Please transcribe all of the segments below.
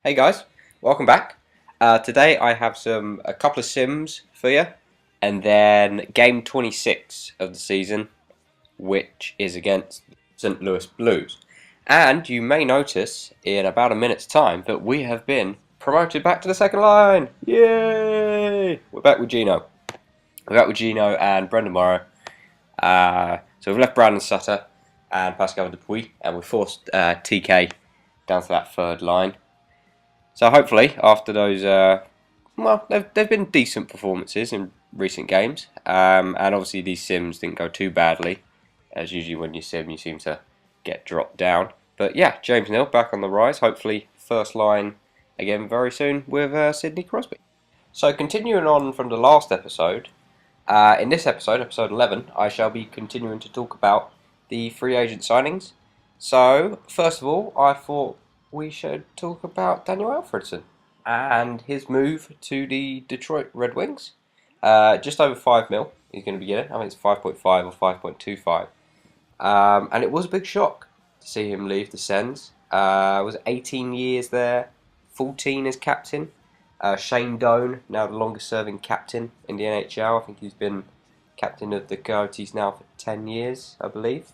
Hey guys, welcome back. Today I have a couple of sims for you, and then game 26 of the season, which is against St. Louis Blues. And you may notice in about a minute's time that we have been promoted back to the second line. Yay! We're back with Gino. We're back with Gino and Brendan Morrow. So we've left Brandon Sutter and Pascal Dupuis, and we forced TK down to that third line. So hopefully, after those, they've been decent performances in recent games, and obviously these sims didn't go too badly, as usually when you sim, you seem to get dropped down. But yeah, James Neal back on the rise. Hopefully, first line again very soon with Sidney Crosby. So continuing on from the last episode, in this episode, episode 11, I shall be continuing to talk about the free agent signings. So first of all, I thought we should talk about Daniel Alfredsson and his move to the Detroit Red Wings. Just over 5 mil he's going to be getting. I think it's 5.5 or 5.25. And it was a big shock to see him leave the Sens. Was 18 years there, 14 as captain. Shane Doan, now the longest serving captain in the NHL. I think he's been captain of the Coyotes now for 10 years, I believe.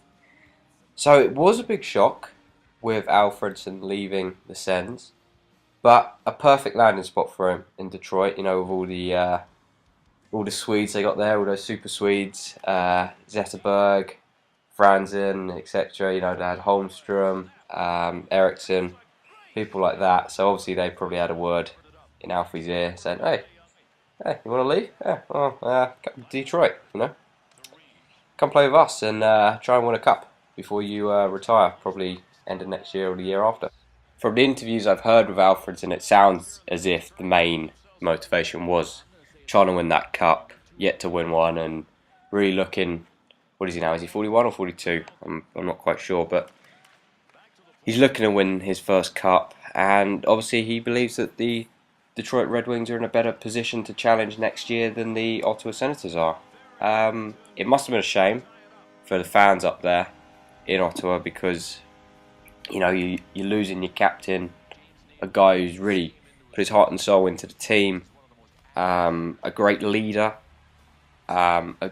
So it was a big shock with Alfredsson leaving the Sens, but a perfect landing spot for him in Detroit. You know, with all the Swedes they got there, all those super Swedes, Zetterberg, Franzen, etc. You know, they had Holmstrom, Eriksson, people like that. So obviously they probably had a word in Alfie's ear saying, "Hey, you want to leave? Yeah, well, come to Detroit, you know, come play with us and try and win a cup before you retire, probably end of next year or the year after." From the interviews I've heard with Alfredsson, it sounds as if the main motivation was trying to win that cup, yet to win one, and really looking. What is he now? Is he 41 or 42? I'm not quite sure, but he's looking to win his first cup, and obviously he believes that the Detroit Red Wings are in a better position to challenge next year than the Ottawa Senators are. It must have been a shame for the fans up there in Ottawa because you know you're losing your captain, a guy who's really put his heart and soul into the team, a great leader, um, a,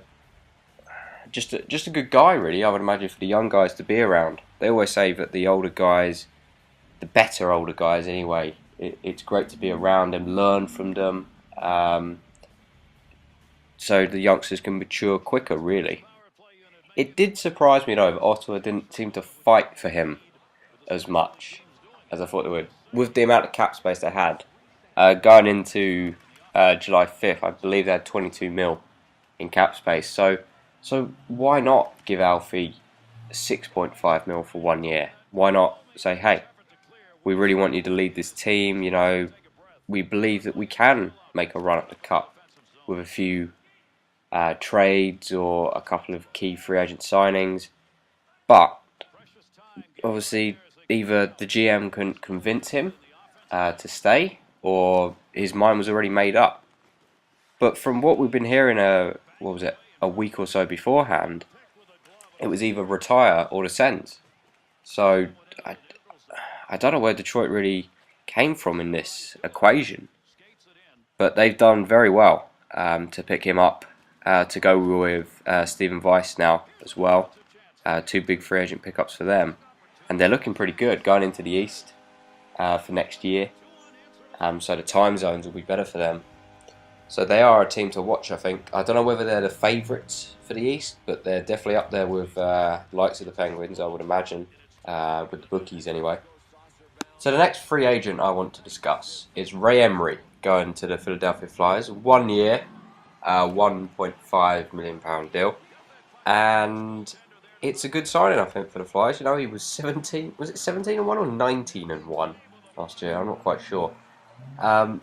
just a good guy really. I would imagine for the young guys to be around. They always say that the older guys, the better older guys anyway, it's great to be around them, learn from them, so the youngsters can mature quicker really. It did surprise me though that Ottawa didn't seem to fight for him as much as I thought they would. With the amount of cap space they had, going into July 5th, I believe they had 22 mil in cap space. So why not give Alfie 6.5 mil for 1 year? Why not say, hey, we really want you to lead this team. You know, we believe that we can make a run at the cup with a few trades or a couple of key free agent signings. But obviously, either the GM couldn't convince him to stay, or his mind was already made up. But from what we've been hearing, what was it, a week or so beforehand, it was either retire or the Sens. So I don't know where Detroit really came from in this equation, but they've done very well to pick him up, to go with Stephen Weiss now as well. Two big free agent pickups for them, and they're looking pretty good going into the East for next year. So the time zones will be better for them. So they are a team to watch, I think. I don't know whether they're the favourites for the East, but they're definitely up there with likes of the Penguins, I would imagine, with the bookies anyway. So the next free agent I want to discuss is Ray Emery going to the Philadelphia Flyers. 1 year, £1.5 million deal. And it's a good signing, I think, for the Flyers. You know, he was 17, was it 17 and 1 or 19 and 1 last year? I'm not quite sure. And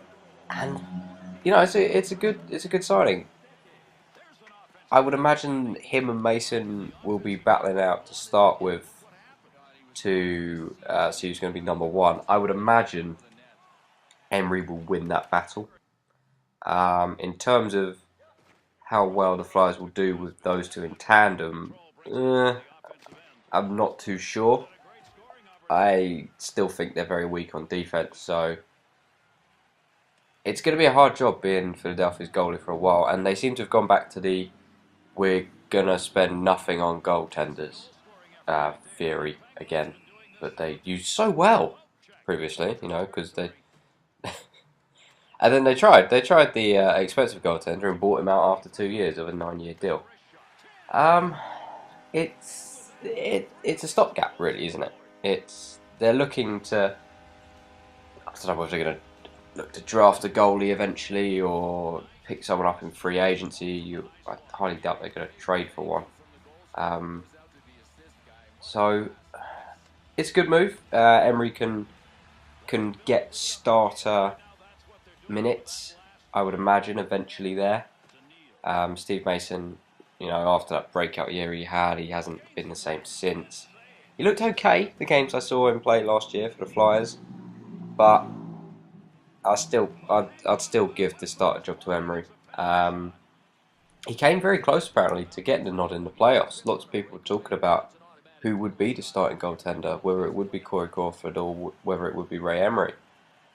you know, it's a good signing. I would imagine him and Mason will be battling out to start with to see who's going to be number one. I would imagine Emery will win that battle. In terms of how well the Flyers will do with those two in tandem, I'm not too sure. I still think they're very weak on defense. So it's going to be a hard job being Philadelphia's goalie for a while, and they seem to have gone back to the we're going to spend nothing on goaltenders theory again, but they used so well previously, because they and then they tried the expensive goaltender and bought him out after 2 years of a 9-year deal. Um, it's a stopgap, really, isn't it? They're looking to, I don't know whether they're going to look to draft a goalie eventually or pick someone up in free agency. I highly doubt they're going to trade for one. So it's a good move. Emery can get starter minutes, I would imagine, eventually there. Steve Mason, after that breakout year he had, he hasn't been the same since. He looked okay the games I saw him play last year for the Flyers, but I'd still give the starter job to Emery. He came very close apparently to getting the nod in the playoffs. Lots of people were talking about who would be the starting goaltender, whether it would be Corey Crawford or whether it would be Ray Emery.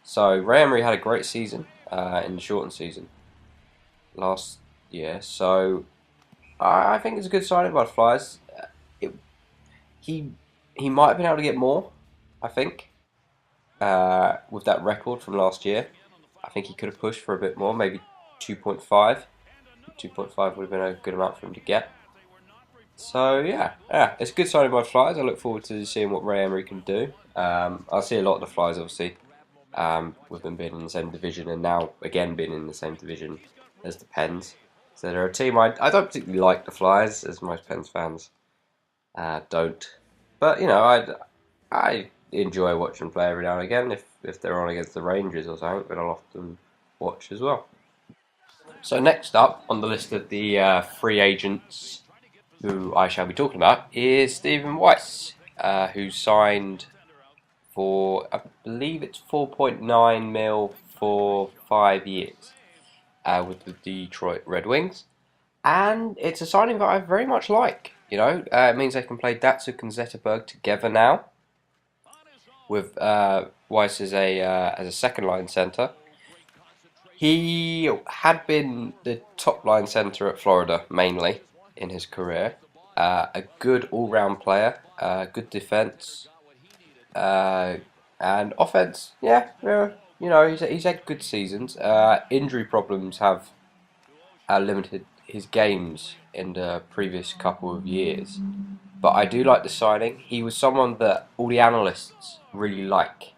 So Ray Emery had a great season in the shortened season last year. So I think it's a good signing by the Flyers. He might have been able to get more, I think, with that record from last year. I think he could have pushed for a bit more, maybe 2.5. 2.5 would have been a good amount for him to get. So yeah, it's a good signing by the Flyers. I look forward to seeing what Ray Emery can do. I see a lot of the Flyers, obviously, with them being in the same division and now again being in the same division as the Pens. So they're a team I don't particularly like the Flyers, as most Pens fans don't. But I enjoy watching them play every now and again. If they're on against the Rangers or something, then I'll often watch as well. So next up on the list of the free agents who I shall be talking about is Stephen Weiss, who signed for, I believe it's 4.9 mil for 5 years with the Detroit Red Wings. And it's a signing that I very much like. It means they can play Datsuk and Zetterberg together now, with Weiss as a second line centre. He had been the top line centre at Florida mainly in his career. A good all-round player, good defence, and offense. Yeah. He's had good seasons. Injury problems have limited his games in the previous couple of years, but I do like the signing. He was someone that all the analysts really like.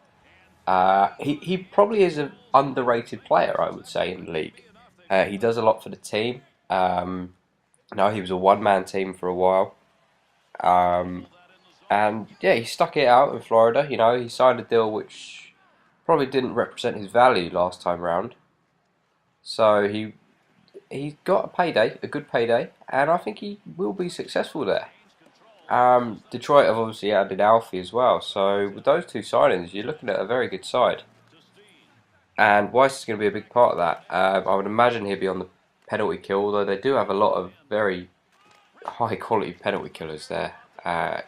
He probably is an underrated player, I would say, in the league. He does a lot for the team. He was a one-man team for a while. And yeah, he stuck it out in Florida. He signed a deal which probably didn't represent his value last time round. So he got a good payday, and I think he will be successful there. Detroit have obviously added Alfie as well, so with those two signings, you're looking at a very good side. And Weiss is going to be a big part of that. I would imagine he'll be on the penalty kill, although they do have a lot of very high quality penalty killers there,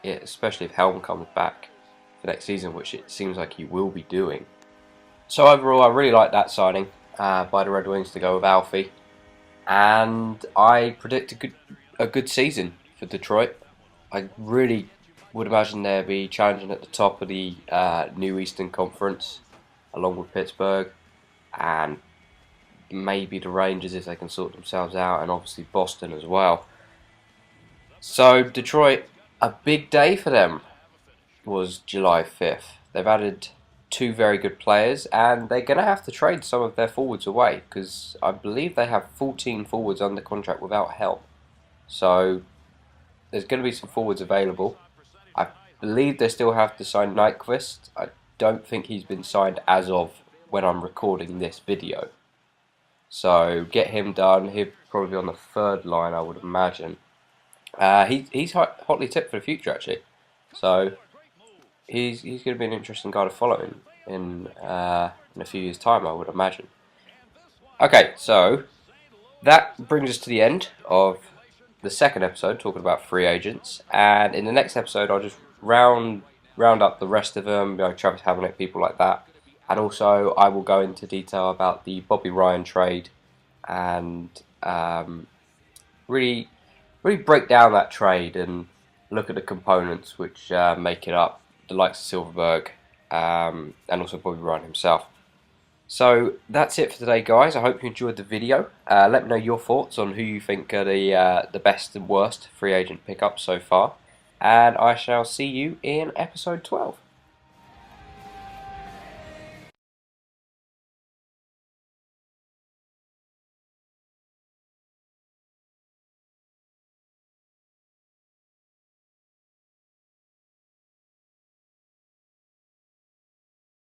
especially if Helm comes back for next season, which it seems like he will be doing. So overall, I really like that signing by the Red Wings to go with Alfie, and I predict a good season for Detroit. I really would imagine they'll be challenging at the top of the New Eastern Conference, along with Pittsburgh, and maybe the Rangers if they can sort themselves out, and obviously Boston as well. So Detroit, a big day for them was July 5th. They've added 2 very good players, and they're going to have to trade some of their forwards away, because I believe they have 14 forwards under contract without help. So there's going to be some forwards available. I believe they still have to sign Nyquist. I don't think he's been signed as of when I'm recording this video. So get him done. He'll probably be on the 3rd line, I would imagine. He's hotly tipped for the future, actually. So he's going to be an interesting guy to follow in a few years' time, I would imagine. Okay, so that brings us to the end of the second episode, talking about free agents. And in the next episode, I'll just round round up the rest of them, Travis Hamonic, people like that. And also, I will go into detail about the Bobby Ryan trade and really, really break down that trade and look at the components which make it up, the likes of Silverberg and also Bobby Ryan himself. So that's it for today, guys. I hope you enjoyed the video. Let me know your thoughts on who you think are the best and worst free agent pickups so far, and I shall see you in episode 12.